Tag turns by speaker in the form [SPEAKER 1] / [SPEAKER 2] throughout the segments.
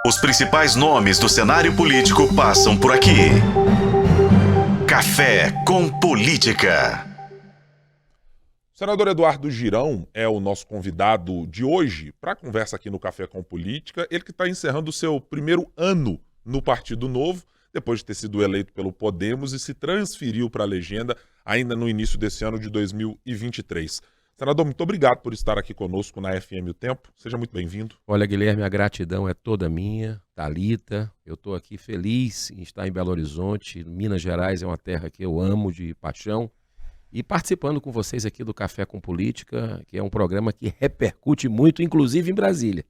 [SPEAKER 1] Os principais nomes do cenário político passam por aqui. Café com Política.
[SPEAKER 2] O senador Eduardo Girão é o nosso convidado de hoje para a conversa aqui no Café com Política. Ele que está encerrando o seu primeiro ano no Partido Novo, depois de ter sido eleito pelo Podemos e se transferiu para a legenda ainda no início desse ano de 2023. Senador, muito obrigado por estar aqui conosco na FM O Tempo. Seja muito bem-vindo.
[SPEAKER 3] Olha, Guilherme, a gratidão é toda minha. Thalita, eu estou aqui feliz em estar em Belo Horizonte. Minas Gerais é uma terra que eu amo de paixão. E participando com vocês aqui do Café com Política, que é um programa que repercute muito, inclusive em Brasília.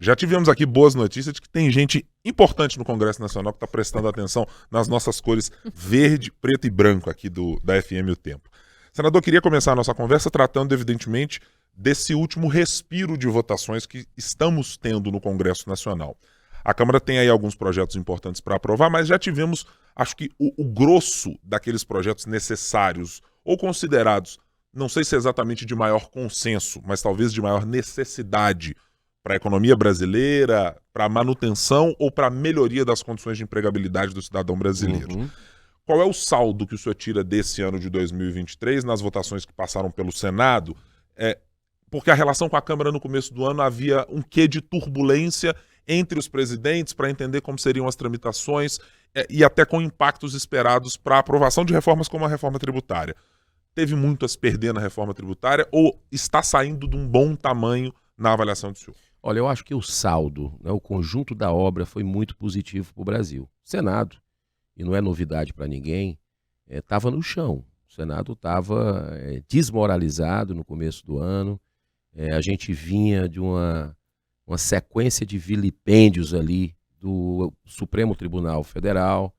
[SPEAKER 2] Já tivemos aqui boas notícias de que tem gente importante no Congresso Nacional que está prestando atenção nas nossas cores verde, preto e branco aqui da FM O Tempo. Senador, queria começar a nossa conversa tratando, evidentemente, desse último respiro de votações que estamos tendo no Congresso Nacional. A Câmara tem aí alguns projetos importantes para aprovar, mas já tivemos, acho que, o grosso daqueles projetos necessários ou considerados, não sei se é exatamente de maior consenso, mas talvez de maior necessidade para a economia brasileira, para a manutenção ou para a melhoria das condições de empregabilidade do cidadão brasileiro. Qual é o saldo que o senhor tira desse ano de 2023 nas votações que passaram pelo Senado? Porque a relação com a Câmara no começo do ano havia um quê de turbulência entre os presidentes para entender como seriam as tramitações e até com impactos esperados para a aprovação de reformas como a reforma tributária. Teve muito a se perder na reforma tributária ou está saindo de um bom tamanho na avaliação do senhor?
[SPEAKER 3] Olha, eu acho que o saldo, né, o conjunto da obra foi muito positivo para o Brasil. O Senado, e não é novidade para ninguém, estava no chão. O Senado estava desmoralizado no começo do ano. A gente vinha de uma sequência de vilipêndios ali do Supremo Tribunal Federal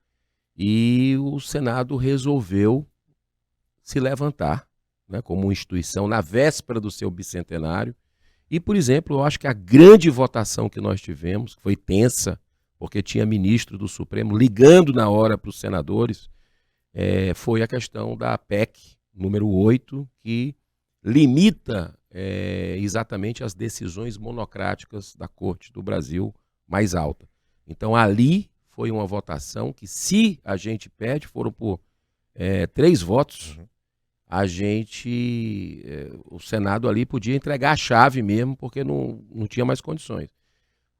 [SPEAKER 3] e o Senado resolveu se levantar, né, como uma instituição na véspera do seu bicentenário. E, por exemplo, eu acho que a grande votação que nós tivemos, que foi tensa, porque tinha ministro do Supremo ligando na hora para os senadores, foi a questão da PEC número 8, que limita exatamente as decisões monocráticas da Corte do Brasil mais alta. Então, ali foi uma votação que, se a gente perde, foram por 3 votos, o Senado ali podia entregar a chave mesmo, porque não tinha mais condições.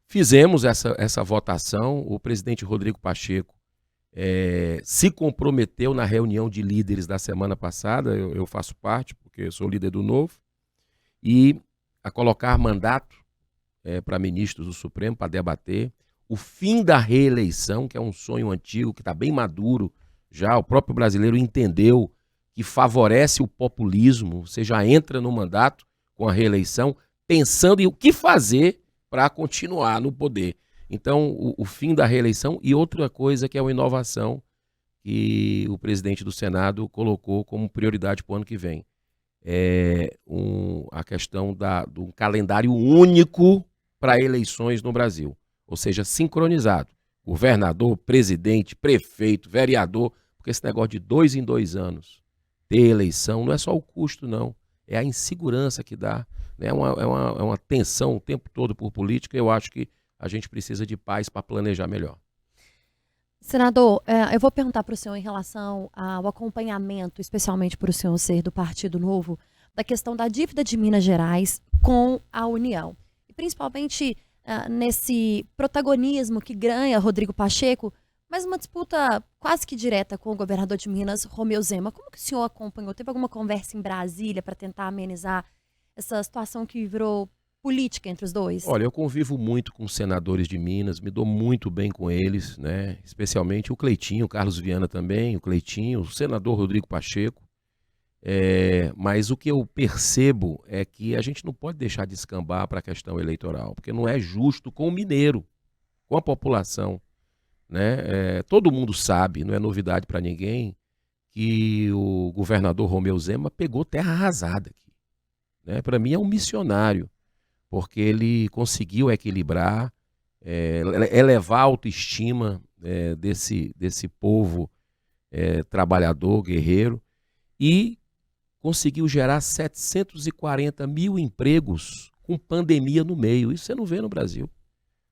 [SPEAKER 3] Fizemos essa votação, o presidente Rodrigo Pacheco se comprometeu na reunião de líderes da semana passada, eu faço parte, porque eu sou líder do Novo, e a colocar mandato para ministros do Supremo para debater o fim da reeleição, que é um sonho antigo, que está bem maduro já, o próprio brasileiro entendeu que favorece o populismo, você já entra no mandato com a reeleição, pensando em o que fazer para continuar no poder. Então, o fim da reeleição e outra coisa que é uma inovação que o presidente do Senado colocou como prioridade para o ano que vem. A questão do calendário único para eleições no Brasil, ou seja, sincronizado. Governador, presidente, prefeito, vereador, porque esse negócio de 2 em 2 anos ter eleição não é só o custo, não. É a insegurança que dá. Né? É uma tensão o tempo todo por política. Eu acho que a gente precisa de paz para planejar melhor.
[SPEAKER 4] Senador, eu vou perguntar para o senhor em relação ao acompanhamento, especialmente para o senhor ser do Partido Novo, da questão da dívida de Minas Gerais com a União. E principalmente nesse protagonismo que ganha Rodrigo Pacheco, mas uma disputa quase que direta com o governador de Minas, Romeu Zema. Como que o senhor acompanhou? Teve alguma conversa em Brasília para tentar amenizar essa situação que virou política entre os dois?
[SPEAKER 3] Olha, eu convivo muito com os senadores de Minas, me dou muito bem com eles, né? Especialmente o Cleitinho, o Carlos Viana também, o Cleitinho, o senador Rodrigo Pacheco. Mas o que eu percebo é que a gente não pode deixar de escambar para a questão eleitoral, porque não é justo com o mineiro, com a população. Né? Todo mundo sabe, não é novidade para ninguém, que o governador Romeu Zema pegou terra arrasada aqui. Né? Para mim é um missionário, porque ele conseguiu equilibrar, elevar a autoestima desse povo trabalhador, guerreiro, e conseguiu gerar 740 mil empregos com pandemia no meio. Isso você não vê no Brasil.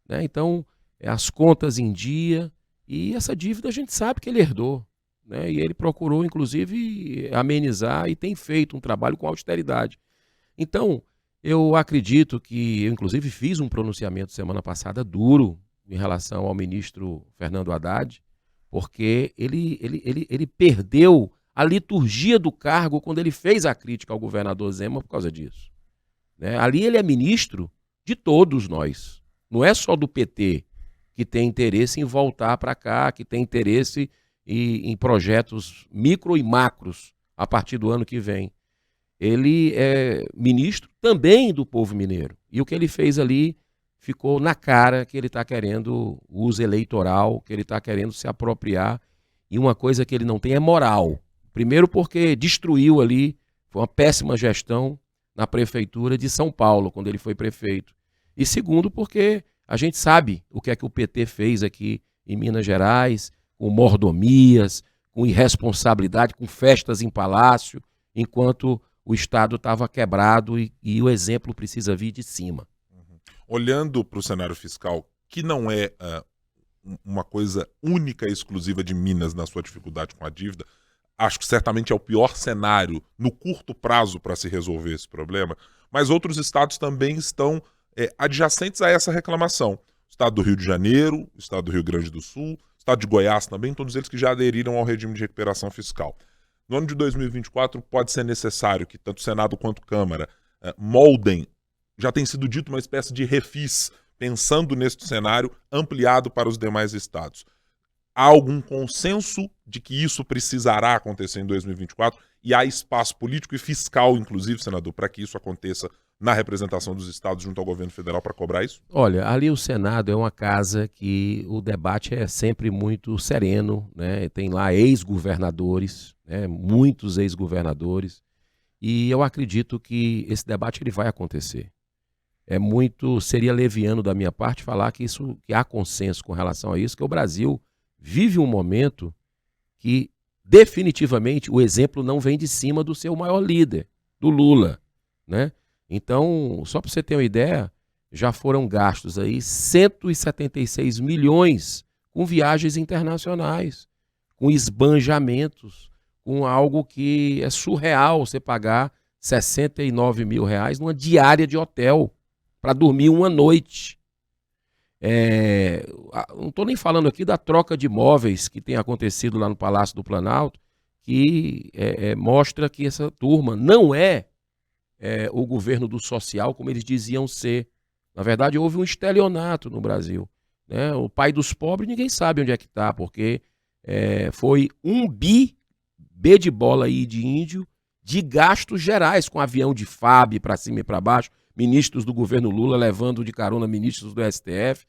[SPEAKER 3] Né? Então, as contas em dia, e essa dívida a gente sabe que ele herdou, né? E ele procurou, inclusive, amenizar e tem feito um trabalho com austeridade. Então, eu acredito que, eu inclusive fiz um pronunciamento semana passada duro em relação ao ministro Fernando Haddad, porque ele perdeu a liturgia do cargo quando ele fez a crítica ao governador Zema por causa disso, né? Ali ele é ministro de todos nós, não é só do PT, que tem interesse em voltar para cá, que tem interesse em projetos micro e macros a partir do ano que vem. Ele é ministro também do povo mineiro. E o que ele fez ali ficou na cara que ele está querendo uso eleitoral, que ele está querendo se apropriar. E uma coisa que ele não tem é moral. Primeiro porque destruiu ali, foi uma péssima gestão na prefeitura de São Paulo, quando ele foi prefeito. E segundo porque a gente sabe o que é que o PT fez aqui em Minas Gerais, com mordomias, com irresponsabilidade, com festas em palácio, enquanto o Estado estava quebrado e o exemplo precisa vir de cima.
[SPEAKER 2] Olhando para o cenário fiscal, que não é uma coisa única e exclusiva de Minas na sua dificuldade com a dívida, acho que certamente é o pior cenário no curto prazo para se resolver esse problema, mas outros estados também estão adjacentes a essa reclamação. O estado do Rio de Janeiro, o estado do Rio Grande do Sul, o estado de Goiás também, todos eles que já aderiram ao regime de recuperação fiscal. No ano de 2024 pode ser necessário que tanto Senado quanto Câmara moldem, já tem sido dito, uma espécie de refis, pensando neste cenário ampliado para os demais estados. Há algum consenso de que isso precisará acontecer em 2024 e há espaço político e fiscal, inclusive, senador, para que isso aconteça na representação dos estados junto ao governo federal para cobrar isso?
[SPEAKER 3] Olha, ali o Senado é uma casa que o debate é sempre muito sereno, né? Tem lá ex-governadores, né? Muitos ex-governadores, e eu acredito que esse debate ele vai acontecer. Seria leviano da minha parte falar que há consenso com relação a isso, que o Brasil vive um momento que definitivamente o exemplo não vem de cima do seu maior líder, do Lula, né? Então, só para você ter uma ideia, já foram gastos aí 176 milhões com viagens internacionais, com esbanjamentos, com algo que é surreal você pagar 69 mil reais numa diária de hotel para dormir uma noite. Não estou nem falando aqui da troca de imóveis que tem acontecido lá no Palácio do Planalto, que mostra que essa turma não é o governo do social como eles diziam ser. Na verdade, houve um estelionato no Brasil, né? O pai dos pobres ninguém sabe onde é que está, porque foi B de bola aí de índio, de gastos gerais, com avião de FAB para cima e para baixo, ministros do governo Lula levando de carona ministros do STF.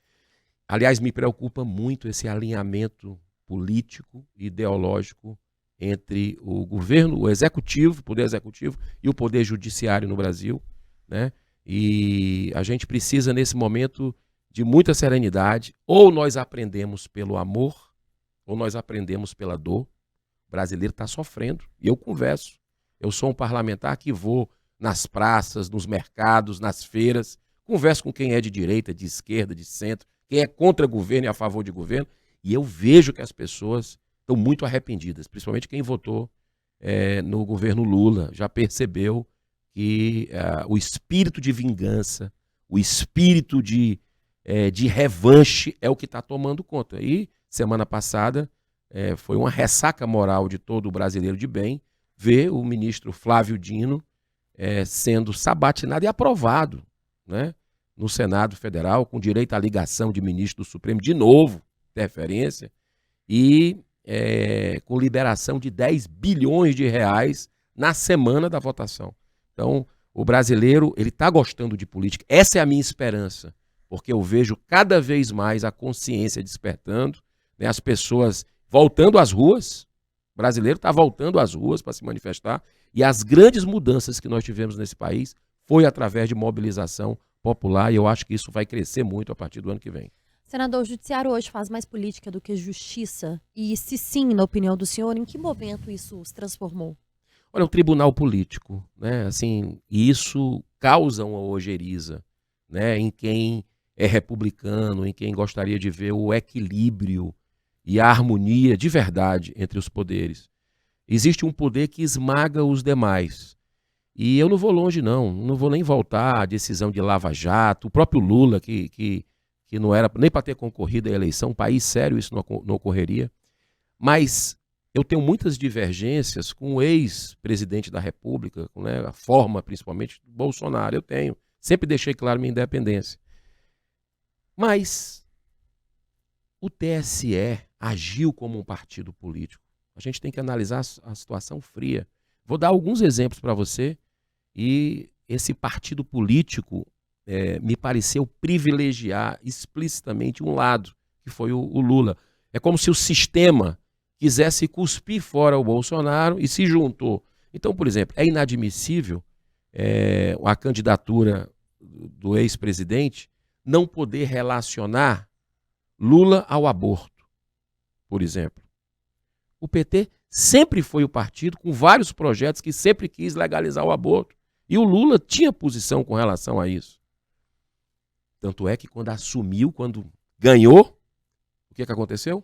[SPEAKER 3] Aliás, me preocupa muito esse alinhamento político e ideológico entre o governo, o executivo, o poder executivo e o poder judiciário no Brasil, né? E a gente precisa, nesse momento, de muita serenidade. Ou nós aprendemos pelo amor, ou nós aprendemos pela dor. O brasileiro está sofrendo, e eu converso. Eu sou um parlamentar que vou nas praças, nos mercados, nas feiras, converso com quem é de direita, de esquerda, de centro, quem é contra governo e a favor de governo, e eu vejo que as pessoas estão muito arrependidas, principalmente quem votou no governo Lula, já percebeu que o espírito de vingança, o espírito de revanche é o que está tomando conta. E semana passada foi uma ressaca moral de todo o brasileiro de bem ver o ministro Flávio Dino sendo sabatinado e aprovado, né, no Senado Federal, com direito à ligação de ministro do Supremo, de novo, interferência, e com liberação de 10 bilhões de reais na semana da votação. Então, o brasileiro, ele está gostando de política. Essa é a minha esperança, porque eu vejo cada vez mais a consciência despertando, né, as pessoas voltando às ruas. O brasileiro está voltando às ruas para se manifestar, e as grandes mudanças que nós tivemos nesse país foi através de mobilização popular, e eu acho que isso vai crescer muito a partir do ano que vem.
[SPEAKER 4] Senador, o judiciário hoje faz mais política do que justiça? E se sim, na opinião do senhor, em que momento isso se transformou?
[SPEAKER 3] Olha, o tribunal político, né, assim, e isso causa uma ojeriza, né, em quem é republicano, em quem gostaria de ver o equilíbrio e a harmonia de verdade entre os poderes. Existe um poder que esmaga os demais. E eu não vou longe, não vou nem voltar à decisão de Lava Jato, o próprio Lula, que não era nem para ter concorrido à eleição, um país sério isso não ocorreria. Mas eu tenho muitas divergências com o ex-presidente da República, com, né, a forma principalmente do Bolsonaro, eu tenho. Sempre deixei claro minha independência. Mas o TSE agiu como um partido político. A gente tem que analisar a situação fria. Vou dar alguns exemplos para você e esse partido político me pareceu privilegiar explicitamente um lado, que foi o Lula. É como se o sistema quisesse cuspir fora o Bolsonaro e se juntou. Então, por exemplo, é inadmissível a candidatura do ex-presidente não poder relacionar Lula ao aborto, por exemplo. O PT sempre foi o partido com vários projetos que sempre quis legalizar o aborto. E o Lula tinha posição com relação a isso. Tanto é que quando assumiu, quando ganhou, o que aconteceu?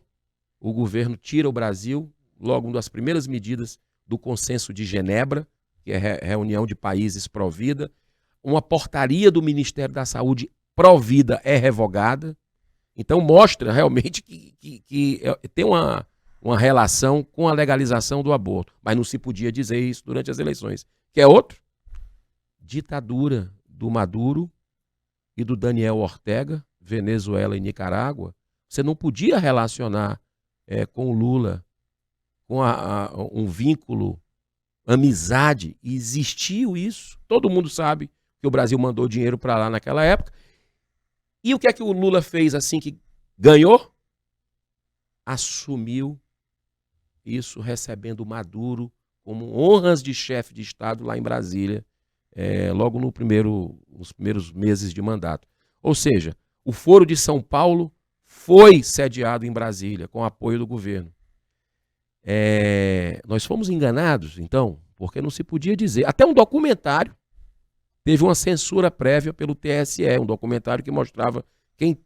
[SPEAKER 3] O governo tira o Brasil, logo uma das primeiras medidas do Consenso de Genebra, que é a reunião de países pró-vida. Uma portaria do Ministério da Saúde pró-vida é revogada. Então mostra realmente que tem uma relação com a legalização do aborto. Mas não se podia dizer isso durante as eleições. Que é outro? Ditadura do Maduro e do Daniel Ortega, Venezuela e Nicarágua. Você não podia relacionar com o Lula, com um vínculo, amizade. E existiu isso. Todo mundo sabe que o Brasil mandou dinheiro para lá naquela época. E o que é que o Lula fez assim que ganhou? Assumiu isso recebendo Maduro como honras de chefe de Estado lá em Brasília, logo nos primeiros meses de mandato. Ou seja, o Foro de São Paulo foi sediado em Brasília, com apoio do governo. Nós fomos enganados, então, porque não se podia dizer. Até um documentário teve uma censura prévia pelo TSE, um documentário que mostrava quem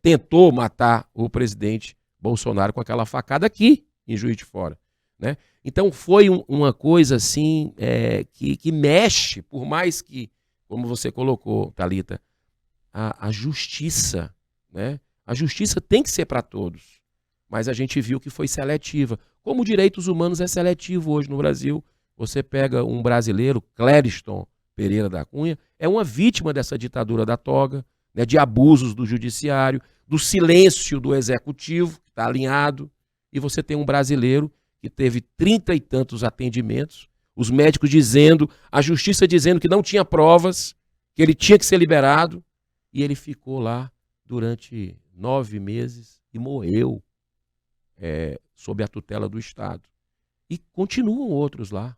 [SPEAKER 3] tentou matar o presidente Bolsonaro com aquela facada aqui em Juiz de Fora, né? Então foi uma coisa assim que mexe, por mais que, como você colocou, Thalita, a justiça, né? A justiça tem que ser para todos, mas a gente viu que foi seletiva. Como direitos humanos é seletivo hoje no Brasil. Você pega um brasileiro, Clériston Pereira da Cunha, é uma vítima dessa ditadura da toga, né, de abusos do judiciário, do silêncio do executivo, que está alinhado, e você tem um brasileiro que teve 30 e tantos atendimentos, os médicos dizendo, a justiça dizendo que não tinha provas, que ele tinha que ser liberado, e ele ficou lá durante 9 meses e morreu sob a tutela do Estado. E continuam outros lá,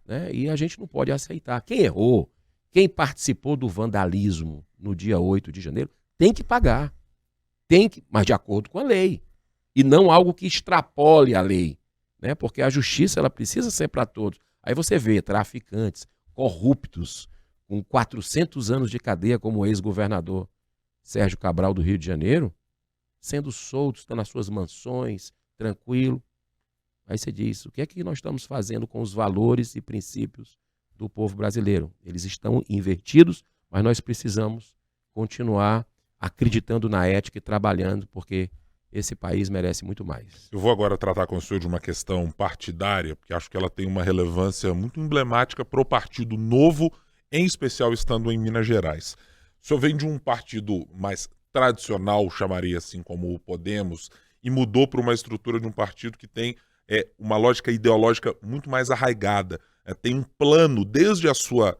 [SPEAKER 3] né? E a gente não pode aceitar. Quem errou, quem participou do vandalismo no dia 8 de janeiro, tem que pagar. Mas de acordo com a lei. E não algo que extrapole a lei, né? Porque a justiça ela precisa ser para todos. Aí você vê traficantes, corruptos, com 400 anos de cadeia, como o ex-governador Sérgio Cabral do Rio de Janeiro, sendo soltos, estão nas suas mansões, tranquilo. Aí você diz, o que é que nós estamos fazendo com os valores e princípios do povo brasileiro? Eles estão invertidos, mas nós precisamos continuar acreditando na ética e trabalhando, porque esse país merece muito mais.
[SPEAKER 2] Eu vou agora tratar com o senhor de uma questão partidária, porque acho que ela tem uma relevância muito emblemática para o Partido Novo, em especial estando em Minas Gerais. O senhor vem de um partido mais tradicional, chamaria assim, como o Podemos, e mudou para uma estrutura de um partido que tem uma lógica ideológica muito mais arraigada. Tem um plano, desde a sua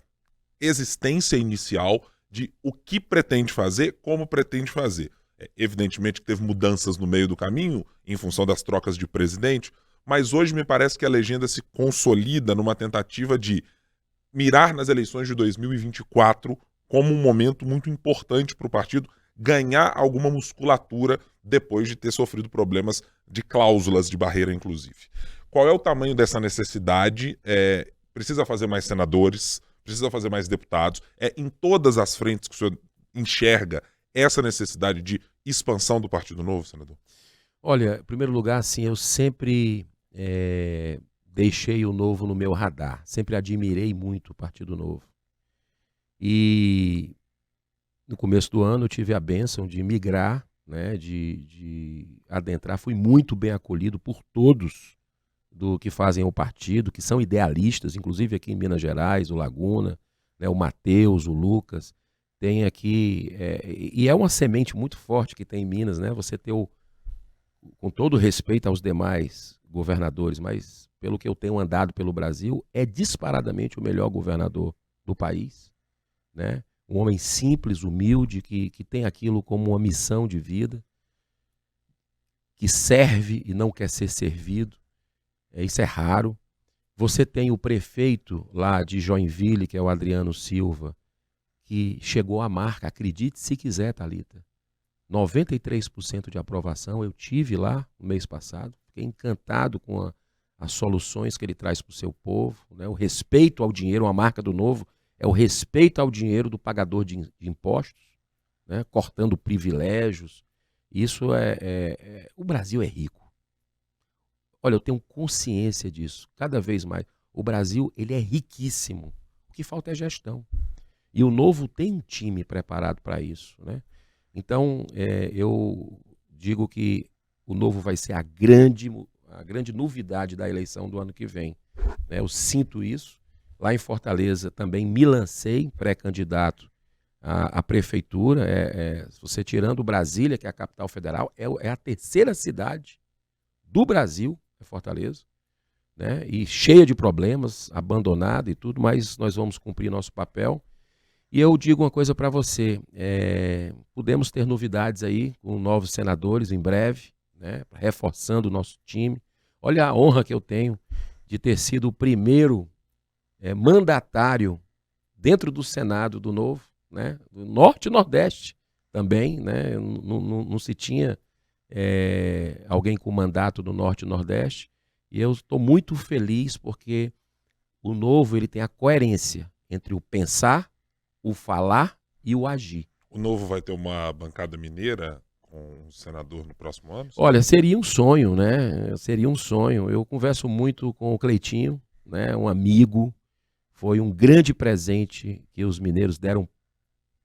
[SPEAKER 2] existência inicial, de o que pretende fazer, como pretende fazer. Evidentemente que teve mudanças no meio do caminho, em função das trocas de presidente, mas hoje me parece que a legenda se consolida numa tentativa de mirar nas eleições de 2024 como um momento muito importante para o partido ganhar alguma musculatura depois de ter sofrido problemas de cláusulas de barreira, inclusive. Qual é o tamanho dessa necessidade? Precisa fazer mais senadores? Precisa fazer mais deputados? Em todas as frentes que o senhor enxerga essa necessidade de expansão do Partido Novo, senador?
[SPEAKER 3] Olha, em primeiro lugar, assim, eu sempre deixei o Novo no meu radar. Sempre admirei muito o Partido Novo. E no começo do ano eu tive a bênção de migrar, né, de adentrar. Fui muito bem acolhido por todos do que fazem o partido, que são idealistas, inclusive aqui em Minas Gerais, o Laguna, né, o Matheus, o Lucas. Tem aqui, e é uma semente muito forte que tem em Minas, né? Você ter com todo respeito aos demais governadores, mas pelo que eu tenho andado pelo Brasil, é disparadamente o melhor governador do país, né? Um homem simples, humilde, que tem aquilo como uma missão de vida, que serve e não quer ser servido. Isso é raro. Você tem o prefeito lá de Joinville, que é o Adriano Silva, que chegou à marca, acredite se quiser, Thalita, 93% de aprovação. Eu tive lá no mês passado, fiquei encantado com as soluções que ele traz para o seu povo, né? O respeito ao dinheiro, uma marca do Novo, é o respeito ao dinheiro do pagador de impostos, né? Cortando privilégios. Isso o Brasil é rico. Olha, eu tenho consciência disso, cada vez mais. O Brasil, ele é riquíssimo. O que falta é gestão. E o Novo tem um time preparado para isso, né? Então, eu digo que o Novo vai ser a grande novidade da eleição do ano que vem, né? Eu sinto isso. Lá em Fortaleza também me lancei pré-candidato à prefeitura. Você tirando Brasília, que é a capital federal, é a terceira cidade do Brasil, é Fortaleza, né? E cheia de problemas, abandonada e tudo, mas nós vamos cumprir nosso papel. E eu digo uma coisa para você, podemos ter novidades aí com novos senadores em breve, né, reforçando o nosso time. Olha a honra que eu tenho de ter sido o primeiro mandatário dentro do Senado do Novo, né, do Norte e Nordeste também, né, não se tinha alguém com mandato do Norte e Nordeste. E eu estou muito feliz porque o Novo ele tem a coerência entre o pensar, o falar e o agir.
[SPEAKER 2] O Novo vai ter uma bancada mineira com um senador no próximo ano?
[SPEAKER 3] Olha, seria um sonho, né? Seria um sonho. Eu converso muito com o Cleitinho, né? Um amigo. Foi um grande presente que os mineiros deram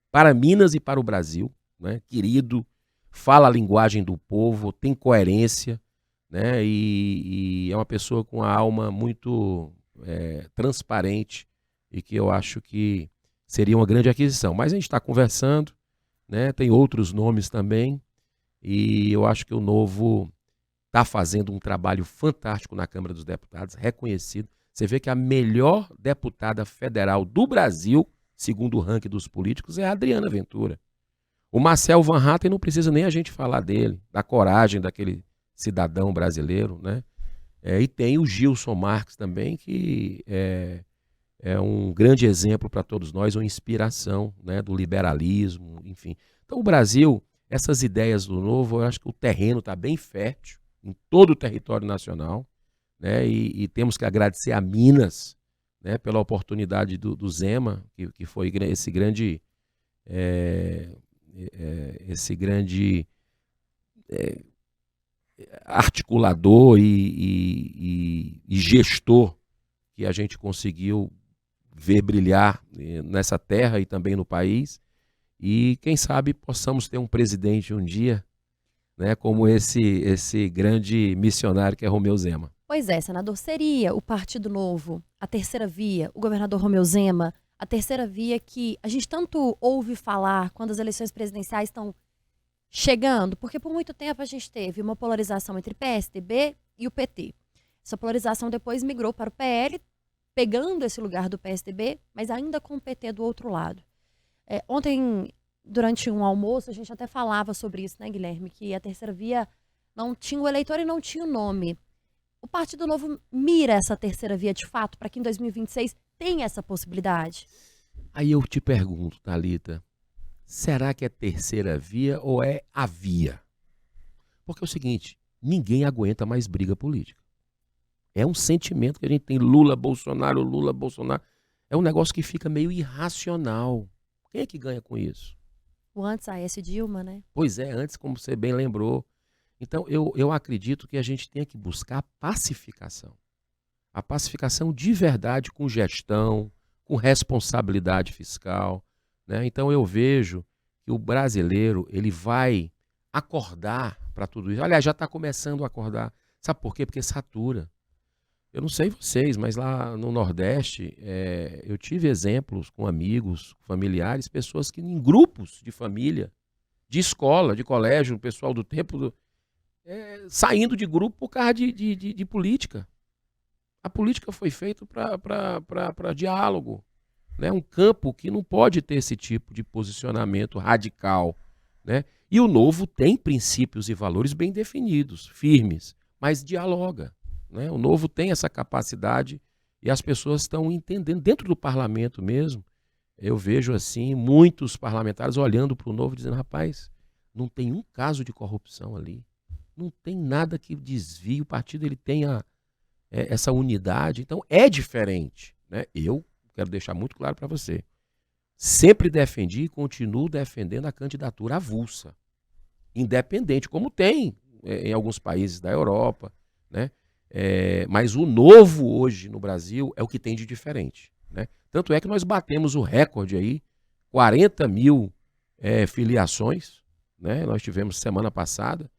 [SPEAKER 3] para Minas e para o Brasil, né? Querido, fala a linguagem do povo, tem coerência, né? E é uma pessoa com a alma muito transparente e que eu acho que seria uma grande aquisição. Mas a gente está conversando, né? Tem outros nomes também, e eu acho que o Novo está fazendo um trabalho fantástico na Câmara dos Deputados, reconhecido. Você vê que a melhor deputada federal do Brasil, segundo o ranking dos políticos, é a Adriana Ventura. O Marcel Van Hatten não precisa nem a gente falar dele, da coragem daquele cidadão brasileiro, né? E tem o Gilson Marques também, que é um grande exemplo para todos nós, uma inspiração, né, do liberalismo, enfim. Então o Brasil, essas ideias do Novo, eu acho que o terreno está bem fértil em todo o território nacional, né, e temos que agradecer a Minas, né, pela oportunidade do Zema, que foi esse grande articulador e gestor que a gente conseguiu ver brilhar nessa terra e também no país, e quem sabe possamos ter um presidente um dia, né, como esse grande missionário que é Romeu Zema.
[SPEAKER 4] Pois é, senador, seria o Partido Novo a terceira via, o governador Romeu Zema, a terceira via que a gente tanto ouve falar quando as eleições presidenciais estão chegando? Porque por muito tempo a gente teve uma polarização entre PSDB e o PT. Essa polarização depois migrou para o PL, pegando esse lugar do PSDB, mas ainda com o PT do outro lado. Ontem, durante um almoço, a gente até falava sobre isso, né, Guilherme? Que a terceira via não tinha o eleitor e não tinha o nome. O Partido Novo mira essa terceira via de fato para que em 2026 tenha essa possibilidade?
[SPEAKER 3] Aí eu te pergunto, Thalita, será que é terceira via ou é a via? Porque é o seguinte, ninguém aguenta mais briga política. É um sentimento que a gente tem, Lula, Bolsonaro, é um negócio que fica meio irracional. Quem é que ganha com isso?
[SPEAKER 4] O antes Aécio Dilma, né?
[SPEAKER 3] Pois é, antes, como você bem lembrou. Então, eu acredito que a gente tem que buscar a pacificação. A pacificação de verdade com gestão, com responsabilidade fiscal, né? Então, eu vejo que o brasileiro ele vai acordar para tudo isso. Aliás, já está começando a acordar. Sabe por quê? Porque satura. Eu não sei vocês, mas lá no Nordeste, eu tive exemplos com amigos, familiares, pessoas que em grupos de família, de escola, de colégio, o pessoal do tempo, saindo de grupo por causa de política. A política foi feita para diálogo, né? Um campo que não pode ter esse tipo de posicionamento radical, né? E o Novo tem princípios e valores bem definidos, firmes, mas dialoga, né? O Novo tem essa capacidade e as pessoas estão entendendo. Dentro do parlamento mesmo, eu vejo assim muitos parlamentares olhando para o Novo dizendo, rapaz, não tem um caso de corrupção ali, não tem nada que desvie, o partido ele tem essa unidade, então é diferente, né? Eu quero deixar muito claro para você, sempre defendi e continuo defendendo a candidatura avulsa, independente, como tem em alguns países da Europa, né? Mas o Novo hoje no Brasil é o que tem de diferente, né? Tanto é que nós batemos o recorde aí, 40 mil filiações, né? Nós tivemos semana passada,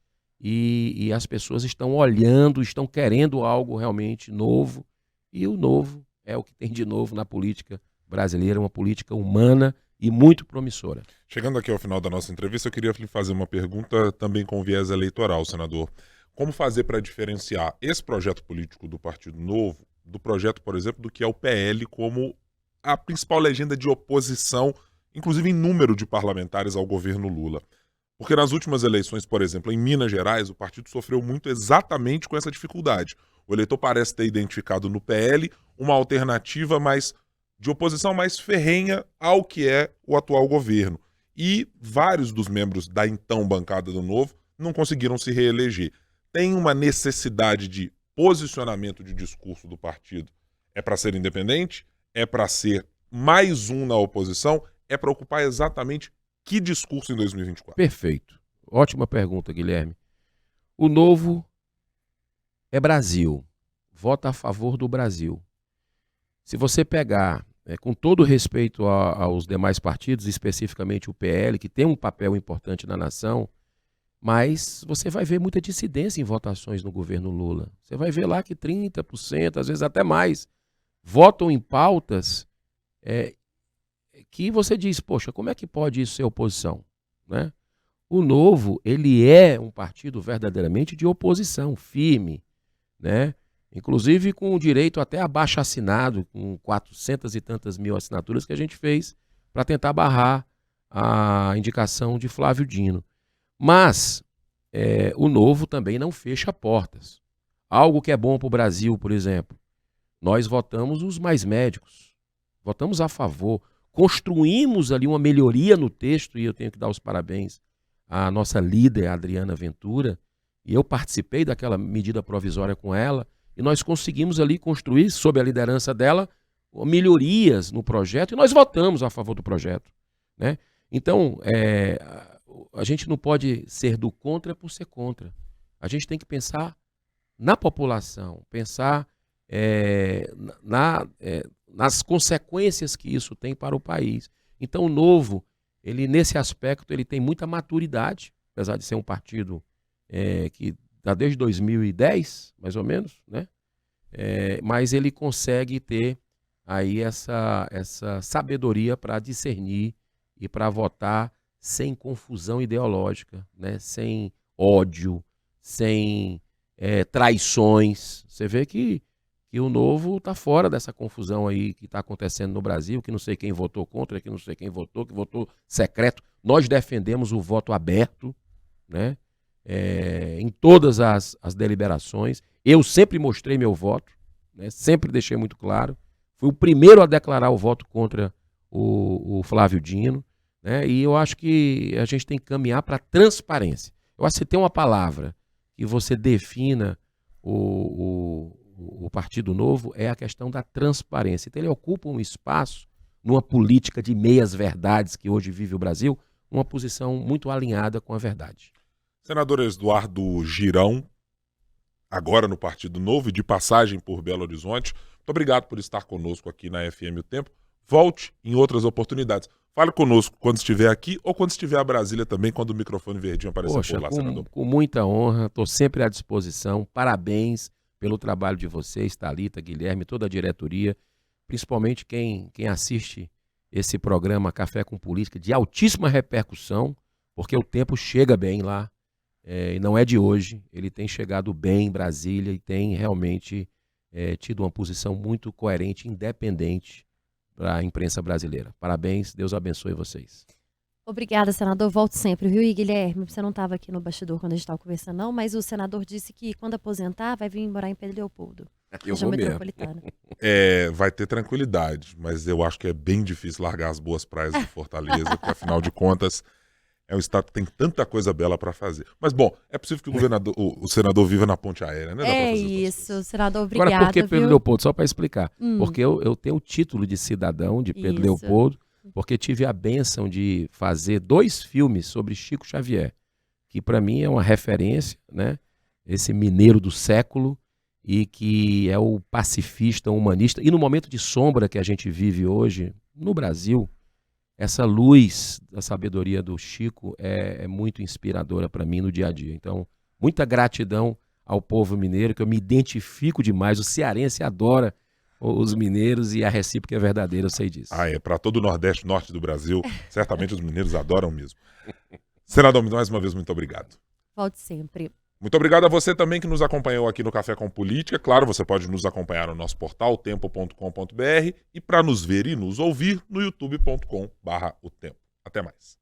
[SPEAKER 3] e as pessoas estão olhando, estão querendo algo realmente novo, e o novo é o que tem de novo na política brasileira, uma política humana e muito promissora.
[SPEAKER 2] Chegando aqui ao final da nossa entrevista, eu queria lhe fazer uma pergunta também com viés eleitoral, senador. Como fazer para diferenciar esse projeto político do Partido Novo do projeto, por exemplo, do que é o PL como a principal legenda de oposição, inclusive em número de parlamentares ao governo Lula? Porque nas últimas eleições, por exemplo, em Minas Gerais, o partido sofreu muito exatamente com essa dificuldade. O eleitor parece ter identificado no PL uma alternativa de oposição mais ferrenha ao que é o atual governo. E vários dos membros da então bancada do Novo não conseguiram se reeleger. Tem uma necessidade de posicionamento de discurso do partido. É para ser independente? É para ser mais um na oposição? É para ocupar exatamente que discurso em 2024?
[SPEAKER 3] Perfeito. Ótima pergunta, Guilherme. O Novo é Brasil. Vota a favor do Brasil. Se você pegar, com todo respeito aos demais partidos, especificamente o PL, que tem um papel importante na nação, mas você vai ver muita dissidência em votações no governo Lula. Você vai ver lá que 30%, às vezes até mais, votam em pautas que você diz, poxa, como é que pode isso ser oposição? Né? O Novo, ele é um partido verdadeiramente de oposição, firme, né? Inclusive com o direito até abaixo-assinado, com 400 e tantas mil assinaturas que a gente fez para tentar barrar a indicação de Flávio Dino. Mas o Novo também não fecha portas. Algo que é bom para o Brasil, por exemplo, nós votamos os mais médicos, votamos a favor, construímos ali uma melhoria no texto, e eu tenho que dar os parabéns à nossa líder, Adriana Ventura, e eu participei daquela medida provisória com ela, e nós conseguimos ali construir, sob a liderança dela, melhorias no projeto, e nós votamos a favor do projeto, né? Então, a gente não pode ser do contra por ser contra. A gente tem que pensar na população, pensar nas consequências que isso tem para o país. Então, o Novo, ele nesse aspecto, ele tem muita maturidade, apesar de ser um partido que está desde 2010, mais ou menos, né? Mas ele consegue ter aí essa sabedoria para discernir e para votar sem confusão ideológica, né? Sem ódio, sem traições. Você vê que o Novo está fora dessa confusão aí que está acontecendo no Brasil, que não sei quem votou contra, que não sei quem votou, que votou secreto. Nós defendemos o voto aberto, né? Em todas as deliberações. Eu sempre mostrei meu voto, né? Sempre deixei muito claro. Fui o primeiro a declarar o voto contra o Flávio Dino, né? E eu acho que a gente tem que caminhar para transparência. Eu acho que se tem uma palavra que você defina o Partido Novo, é a questão da transparência. Então ele ocupa um espaço numa política de meias verdades que hoje vive o Brasil, uma posição muito alinhada com a verdade.
[SPEAKER 2] Senador Eduardo Girão, agora no Partido Novo e de passagem por Belo Horizonte, muito obrigado por estar conosco aqui na FM O Tempo. Volte em outras oportunidades. Fale conosco quando estiver aqui ou quando estiver a Brasília também, quando o microfone verdinho aparecer por lá, senador.
[SPEAKER 3] Com muita honra, estou sempre à disposição. Parabéns pelo trabalho de vocês, Thalita, Guilherme, toda a diretoria, principalmente quem assiste esse programa Café com Política, de altíssima repercussão, porque o tempo chega bem lá, e não é de hoje. Ele tem chegado bem em Brasília e tem realmente tido uma posição muito coerente, independente para a imprensa brasileira. Parabéns, Deus abençoe vocês.
[SPEAKER 4] Obrigada, senador. Volto sempre, viu? E Guilherme, você não estava aqui no bastidor quando a gente estava conversando, não, mas o senador disse que quando aposentar vai vir morar em Pedro Leopoldo.
[SPEAKER 3] Eu
[SPEAKER 4] região
[SPEAKER 3] vou mesmo.
[SPEAKER 4] metropolitana.
[SPEAKER 2] Vai ter tranquilidade, mas eu acho que é bem difícil largar as boas praias de Fortaleza, porque afinal de contas é um estado que tem tanta coisa bela para fazer. Mas bom, é possível que o senador viva na ponte aérea, né? Dá pra
[SPEAKER 4] É
[SPEAKER 2] fazer as duas
[SPEAKER 4] isso,
[SPEAKER 2] coisas.
[SPEAKER 4] senador, obrigada,
[SPEAKER 3] Agora, por que Pedro
[SPEAKER 4] viu?
[SPEAKER 3] Leopoldo? Só para explicar.
[SPEAKER 4] Hum.
[SPEAKER 3] Porque eu tenho o título de cidadão de Pedro
[SPEAKER 4] Isso.
[SPEAKER 3] Leopoldo, porque tive a bênção de fazer 2 filmes sobre Chico Xavier, que para mim é uma referência, né? Esse mineiro do século e que é o pacifista, humanista. E no momento de sombra que a gente vive hoje no Brasil, essa luz da sabedoria do Chico é muito inspiradora para mim no dia a dia. Então, muita gratidão ao povo mineiro, que eu me identifico demais. O cearense adora os mineiros e a recíproca é verdadeira, eu sei disso.
[SPEAKER 2] Para todo o Nordeste, Norte do Brasil, certamente os mineiros adoram mesmo. Senador, mais uma vez, muito obrigado.
[SPEAKER 4] Volte sempre.
[SPEAKER 2] Muito obrigado a você também que nos acompanhou aqui no Café com Política. Claro, você pode nos acompanhar no nosso portal, tempo.com.br, e para nos ver e nos ouvir no youtube.com/o tempo. Até mais.